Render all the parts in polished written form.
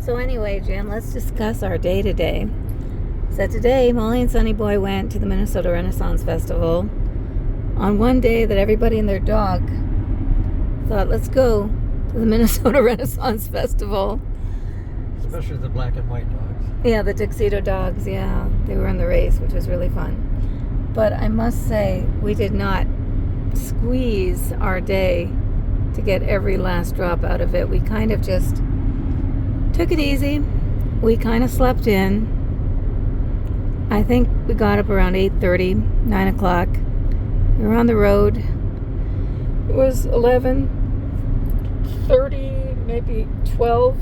So anyway, Jim, let's discuss our day today. So today, Molly and Sonny Boy went to the Minnesota Renaissance Festival on one day that everybody and their dog thought, let's go to the Minnesota Renaissance Festival. Especially the black and white dogs. Yeah, the tuxedo dogs, yeah. They were in the race, which was really fun. But I must say, we did not squeeze our day to get every last drop out of it. We kind of just took it easy. We kind of slept in. I think we got up around 8:30, 9 o'clock. We were on the road. It was 11:30, maybe 12.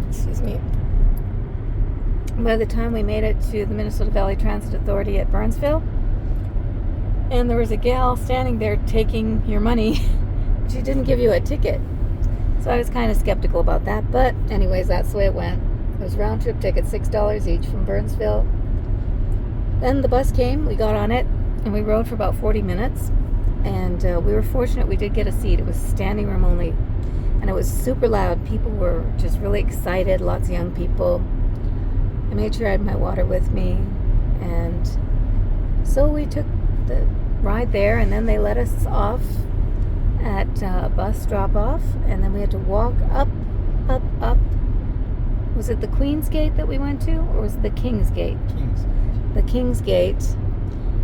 Excuse me. By the time we made it to the Minnesota Valley Transit Authority at Burnsville, and there was a gal standing there taking your money. She didn't give you a ticket. So I was kind of skeptical about that. But anyways, that's the way it went. It was round trip tickets, $6 each from Burnsville. Then the bus came, we got on it, and we rode for about 40 minutes. And we were fortunate we did get a seat. It was standing room only. And it was super loud. People were just really excited, lots of young people. I made sure I had my water with me. And so we took the ride there, and then they let us off at a bus drop-off. And then we had to walk up. Was it the Queen's Gate that we went to, or was it the King's Gate? The King's Gate.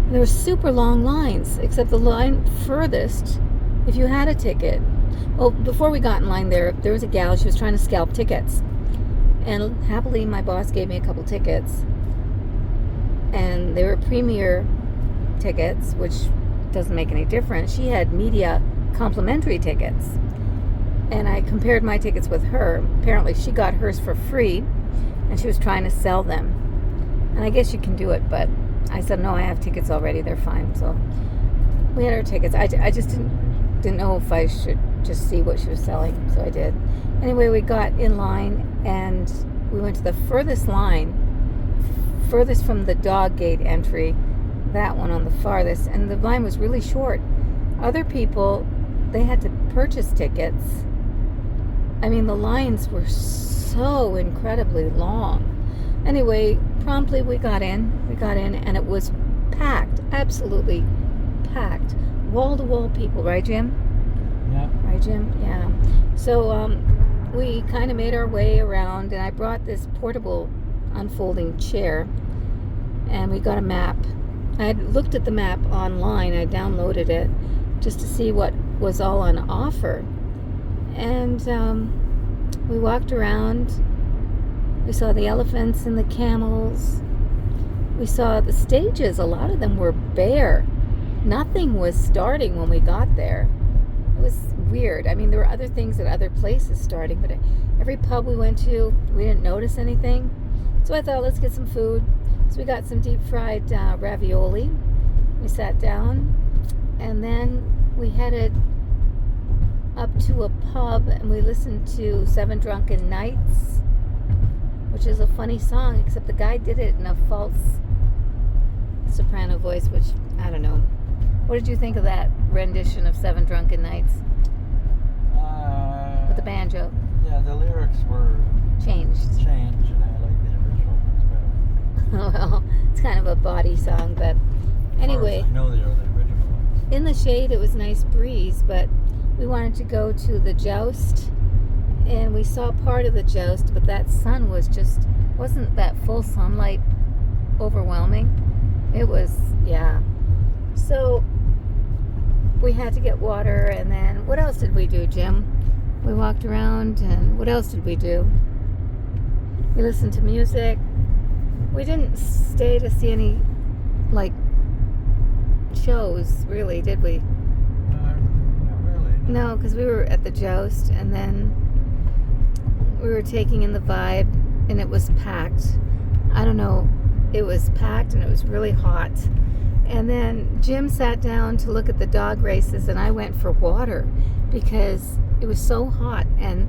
And there were super long lines, except the line furthest, if you had a ticket. Well, before we got in line there was a gal, she was trying to scalp tickets. And happily, my boss gave me a couple tickets. And they were premier tickets, which doesn't make any difference. She had media complimentary tickets. And I compared my tickets with her. Apparently, she got hers for free, and she was trying to sell them. And I guess you can do it, but I said, no, I have tickets already. They're fine. So we had our tickets. I just didn't know if I should just see what she was selling, so I did. Anyway, we got in line, and we went to the furthest line, furthest from the dog gate entry, that one on the farthest, and the line was really short. Other people, they had to purchase tickets. I mean, the lines were so incredibly long. Anyway, promptly we got in, and it was packed, absolutely packed. Wall-to-wall people, right, Jim? Yeah. Right, Jim? Yeah. So we kind of made our way around, and I brought this portable unfolding chair, and we got a map. I had looked at the map online. I downloaded it just to see what was all on offer. And we walked around. We saw the elephants and the camels. We saw the stages. A lot of them were bare. Nothing was starting when we got there. It was weird. I mean, there were other things at other places starting, but every pub we went to, we didn't notice anything. So I thought, let's get some food. So we got some deep fried ravioli. We sat down, and then we headed up to a pub, and we listened to Seven Drunken Nights, which is a funny song, except the guy did it in a false soprano voice, which, I don't know. What did you think of that rendition of Seven Drunken Nights? With the banjo? Yeah, the lyrics were changed, and I like the original ones better. Well, it's kind of a body song, but anyway. I know they are the original ones. In the shade, it was a nice breeze, but we wanted to go to the joust, and we saw part of the joust, but that sun wasn't that full sunlight overwhelming. It was, yeah. So we had to get water, and then what else did we do, Jim? We walked around, and what else did we do? We listened to music. We didn't stay to see any, shows, really, did we? Not really. No, because we were at the joust, and then we were taking in the vibe, and it was packed. I don't know. It was packed, and it was really hot. And then Jim sat down to look at the dog races, and I went for water because it was so hot, and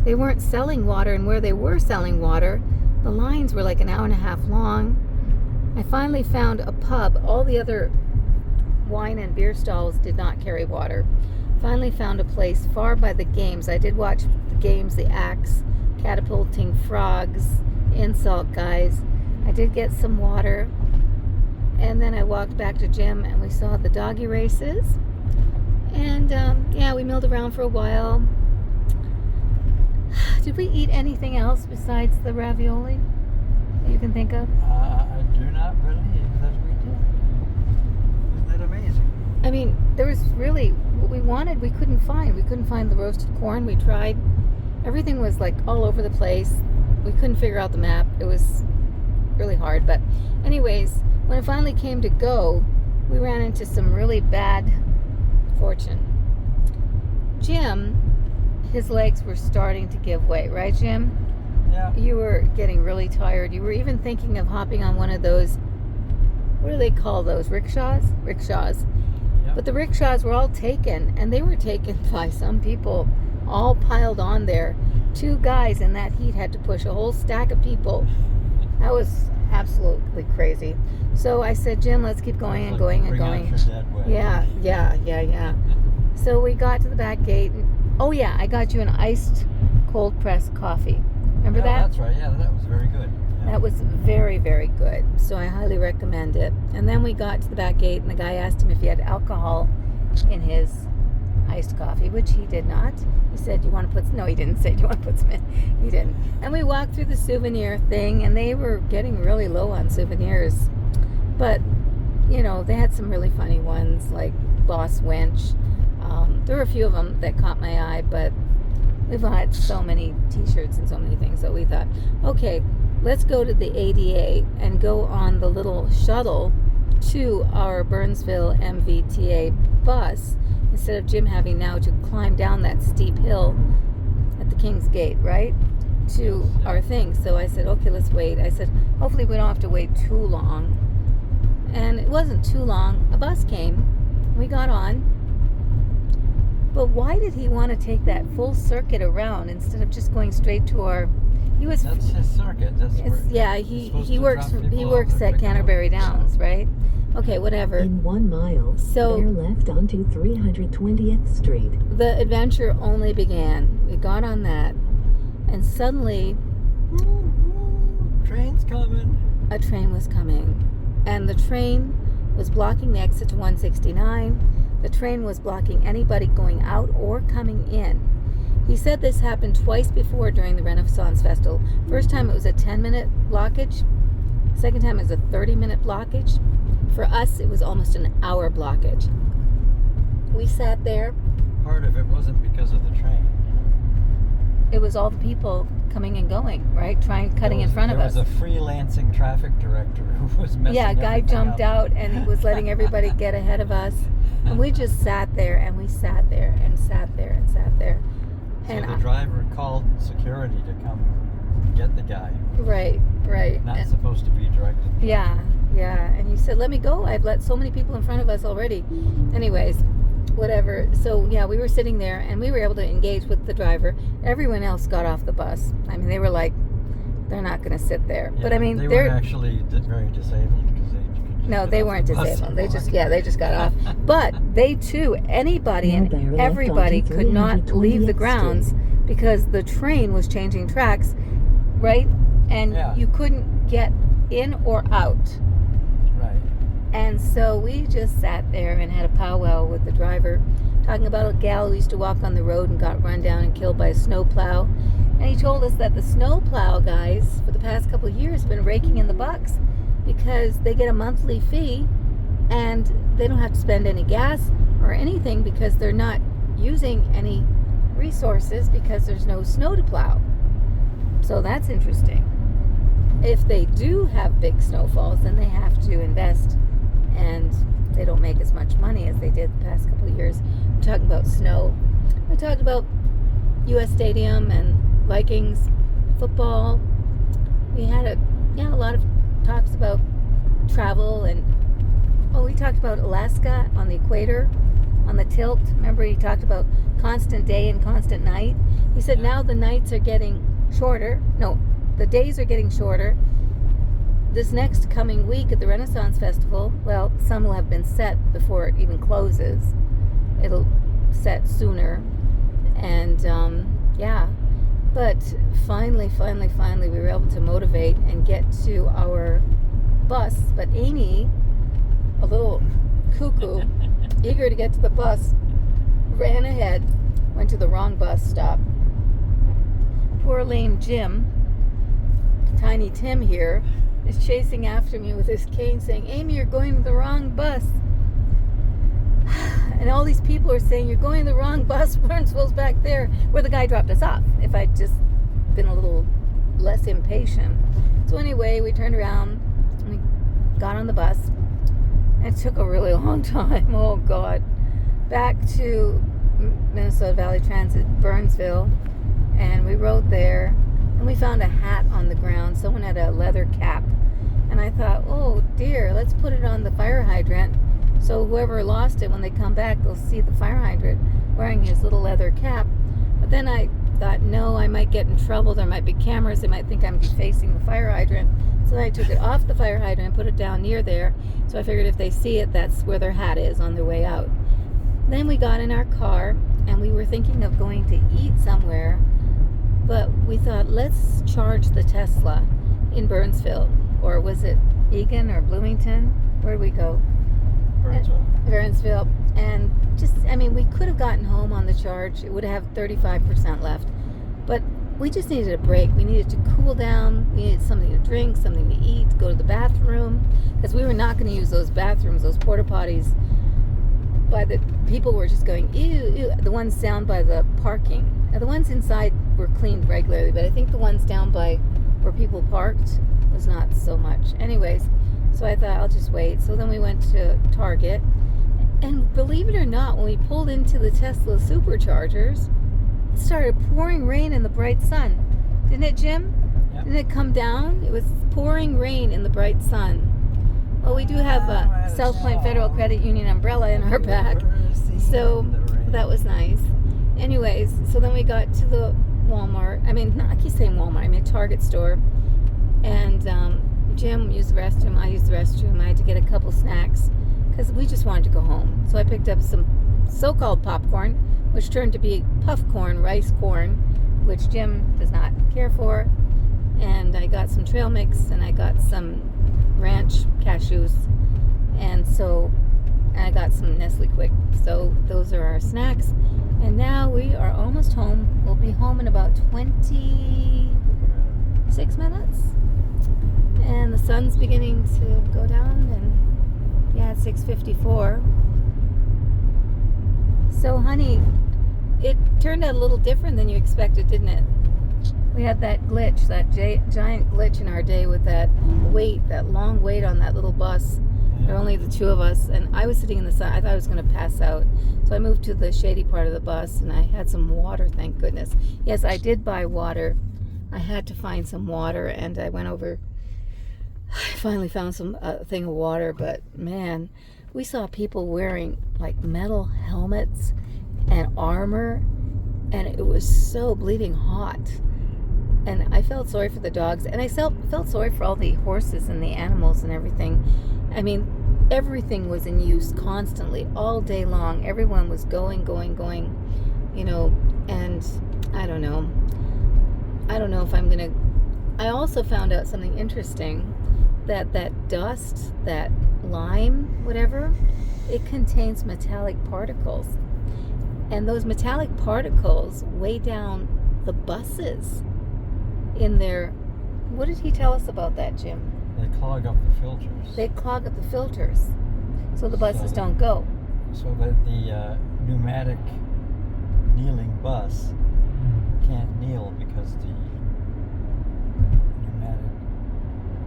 they weren't selling water, and where they were selling water, the lines were like an hour and a half long. I finally found a pub. All the other wine and beer stalls did not carry water. Finally found a place far by the games. I did watch the games, the Axe catapulting frogs, insult guys. I did get some water, and then I walked back to Jim, and we saw the doggy races. And yeah, we milled around for a while. Did we eat anything else besides the ravioli that you can think of? I do not believe that we did. Isn't that amazing? I mean, there was really what we wanted. We couldn't find. We couldn't find the roasted corn. We tried. Everything was like all over the place. We couldn't figure out the map. It was really hard. But anyways, when it finally came to go, we ran into some really bad fortune. Jim, his legs were starting to give way, right, Jim? Yeah. You were getting really tired. You were even thinking of hopping on one of those, what do they call those? Rickshaws? Rickshaws. Yep. But the rickshaws were all taken, and they were taken by some people all piled on there. 2 guys in that heat had to push a whole stack of people. That was absolutely crazy. So I said, Jim, let's keep going and going and going. Yeah. So we got to the back gate. Oh yeah, I got you an iced cold pressed coffee. Remember that? That's right. Yeah, that was very good. Yeah. That was very, very good. So I highly recommend it. And then we got to the back gate, and the guy asked him if he had alcohol in his iced coffee, which he did not. He said, "Do you want to put?" No, he didn't say, "Do you want to put some in?" He didn't. And we walked through the souvenir thing, and they were getting really low on souvenirs. But you know, they had some really funny ones like Boss Wench. There were a few of them that caught my eye, but we've had so many T-shirts and so many things that we thought, okay, let's go to the ADA and go on the little shuttle to our Burnsville MVTA bus instead of Jim having now to climb down that steep hill at the King's Gate, right, to our thing. So I said, okay, let's wait. I said, hopefully we don't have to wait too long. And it wasn't too long. A bus came. We got on. But why did he want to take that full circuit around instead of just going straight to our? That's his circuit. He works at Canterbury Downs, right? Okay, whatever. In 1 mile, so bear left onto 320th Street. The adventure only began. We got on that, and suddenly, train's coming. A train was coming, and the train was blocking the exit to 169. The train was blocking anybody going out or coming in. He said this happened twice before during the Renaissance Festival. First time it was a 10-minute blockage. Second time it was a 30-minute blockage. For us, it was almost an hour blockage. We sat there. Part of it wasn't because of the train. It was all the people coming and going, right? Cutting in front of us. There was a freelancing traffic director who was messing a guy jumped up. out and was letting everybody get ahead of us. And we just sat there and we sat there and sat there and sat there. So the driver called security to come get the guy. Right. Not supposed to be directed. Yeah. And he said, let me go. I've let so many people in front of us already. Anyways, whatever. So, yeah, we were sitting there and we were able to engage with the driver. Everyone else got off the bus. I mean, they were like, they're not going to sit there. Yeah, but I mean, they weren't actually very disabled because they weren't disabled. They just got off. But they too, anybody and everybody could not leave the grounds because the train was changing tracks, right? And you couldn't get in or out. Right. And so we just sat there and had a powwow with the driver, talking about a gal who used to walk on the road and got run down and killed by a snowplow. And he told us that the snowplow guys for the past couple of years have been raking in the bucks because they get a monthly fee and they don't have to spend any gas or anything because they're not using any resources because there's no snow to plow. So that's interesting. If they do have big snowfalls, then they have to invest and they don't make as much money as they did the past couple of years. We're talking about snow. We talked about U.S. Stadium and Vikings football. We had a lot of talks about travel and we talked about Alaska on the equator, on the tilt. Remember he talked about constant day and constant night. He said now the nights are getting shorter. No, the days are getting shorter. This next coming week at the Renaissance Festival, well, some will have been set before it even closes. It'll set sooner. And But finally, we were able to motivate and get to our bus. But Amy, a little cuckoo, eager to get to the bus, ran ahead, went to the wrong bus stop. Poor lame Jim, Tiny Tim here, is chasing after me with his cane saying, Amy, you're going to the wrong bus. And all these people are saying, you're going to the wrong bus. Burnsville's back there, where the guy dropped us off. If I'd just been a little less impatient. So anyway, we turned around, we got on the bus. It took a really long time. Oh, God. Back to Minnesota Valley Transit, Burnsville. And we rode there. And we found a hat on the ground. Someone had a leather cap. And I thought, oh, dear, let's put it on the fire hydrant. So whoever lost it, when they come back, they'll see the fire hydrant wearing his little leather cap. But then I thought, no, I might get in trouble. There might be cameras. They might think I'm defacing the fire hydrant. So then I took it off the fire hydrant and put it down near there. So I figured if they see it, that's where their hat is on their way out. Then we got in our car, and we were thinking of going to eat somewhere. But we thought, let's charge the Tesla in Burnsville. Or was it Egan or Bloomington? Where did we go? Burnsville. And just, I mean, we could have gotten home on the charge. It would have 35% left. But we just needed a break. We needed to cool down. We needed something to drink, something to eat, go to the bathroom. Because we were not going to use those bathrooms, those porta potties. But the people were just going, ew, ew. The ones down by the parking. Now, the ones inside were cleaned regularly. But I think the ones down by where people parked was not so much. Anyways, so I thought I'll just wait. So then we went to Target. And believe it or not, when we pulled into the Tesla superchargers, it started pouring rain in the bright sun. Didn't it, Jim? Yep. Didn't it come down? It was pouring rain in the bright sun. Well, we do have a South Point Federal Credit Union umbrella in our back. So that was nice. Anyways, so then we got to the Walmart. I keep saying Walmart. I mean Target store. And Jim used the restroom. I used the restroom. I had to get a couple snacks because we just wanted to go home. So I picked up some so-called popcorn, which turned to be puff corn, rice corn, which Jim does not care for. And I got some trail mix, and I got some ranch cashews, and I got some Nestle Quick. So those are our snacks. And now we are almost home. We'll be home in about 26 minutes. And the sun's beginning to go down, and yeah, it's 6:54. So, honey, it turned out a little different than you expected, didn't it? We had that glitch, that giant glitch in our day with that long wait on that little bus. There were only the two of us, and I was sitting in the side. I thought I was going to pass out. So I moved to the shady part of the bus, and I had some water, thank goodness. Yes, I did buy water. I had to find some water, and I went over. I finally found some thing of water, but man, we saw people wearing like metal helmets and armor, and it was so bleeding hot. And I felt sorry for the dogs, and I felt sorry for all the horses and the animals and everything. I mean, everything was in use constantly, all day long. Everyone was going, you know, and I don't know if I'm going to... I also found out something interesting, that dust, that lime, whatever, it contains metallic particles. And those metallic particles weigh down the buses in their... What did he tell us about that, Jim? They clog up the filters. They clog up the filters, so the buses don't go. So that the pneumatic kneeling bus can't kneel because the pneumatic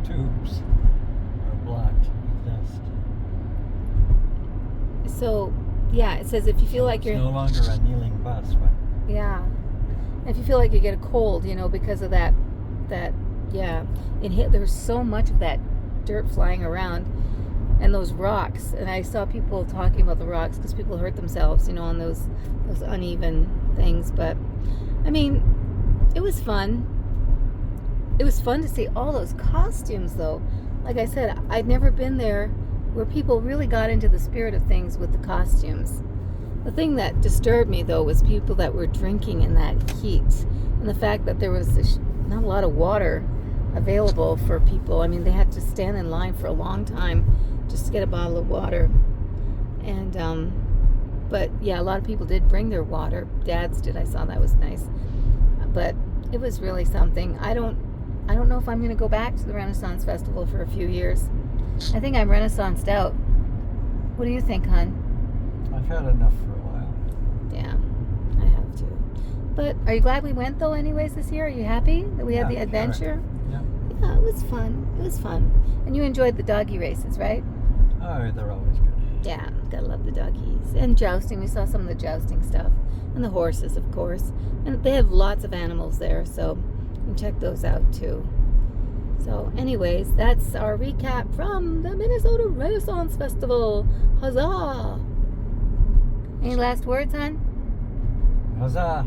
tubes are blocked with dust. So, yeah, it says if you feel like It's no longer a kneeling bus, but yeah, if you feel like you get a cold, you know, because of that, yeah, there's so much of that dirt flying around, and those rocks. And I saw people talking about the rocks because people hurt themselves, you know, on those uneven things. But I mean, it was fun. It was fun to see all those costumes, though. Like I said, I'd never been there where people really got into the spirit of things with the costumes. The thing that disturbed me, though, was people that were drinking in that heat. and the fact that there was not a lot of water available for people. I mean, they had to stand in line for a long time just to get a bottle of water. And but yeah, a lot of people did bring their water. Dads did. I saw that was nice. But it was really something. I don't know if I'm going to go back to the Renaissance Festival for a few years. I think I'm Renaissanced out. What do you think, hon? I've had enough for a while. Yeah, I have to. But are you glad we went though anyways this year? Are you happy that we had the Yeah, adventure? Yeah. Yeah, it was fun. It was fun. And you enjoyed the doggy races, right? Oh, they're always good. Yeah, gotta love the doggies. And jousting, we saw some of the jousting stuff. And the horses, of course. And they have lots of animals there, so you can check those out too. So anyways, that's our recap from the Minnesota Renaissance Festival. Huzzah! Any last words, hon? Huzzah!